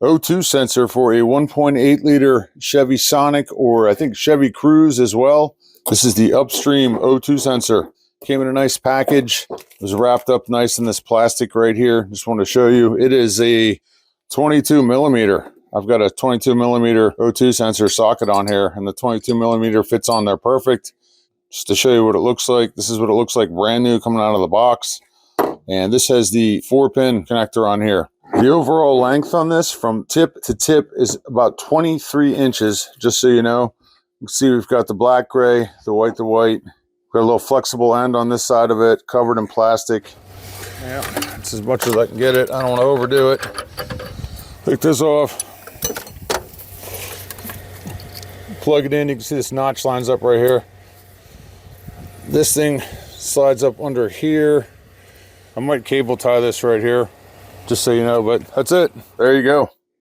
O2 sensor for a 1.8 liter Chevy Sonic, or I think Chevy Cruze as well. This is the Upstream O2 sensor. Came in a nice package. It was wrapped up nice in this plastic right here. Just want to show you. It is a 22 millimeter. I've got a 22 millimeter O2 sensor socket on here, and the 22 millimeter fits on there perfect. Just to show you what it looks like. This is what it looks like brand new coming out of the box. And this has the 4-pin connector on here. The overall length on this from tip to tip is about 23 inches, just so you know. You can see we've got the black gray, the white to white. Got a little flexible end on this side of it, covered in plastic. Yeah, it's as much as I can get it. I don't want to overdo it. Take this off. Plug it in. You can see this notch lines up right here. This thing slides up under here. I might cable tie this right here, just so you know, but that's it. There you go.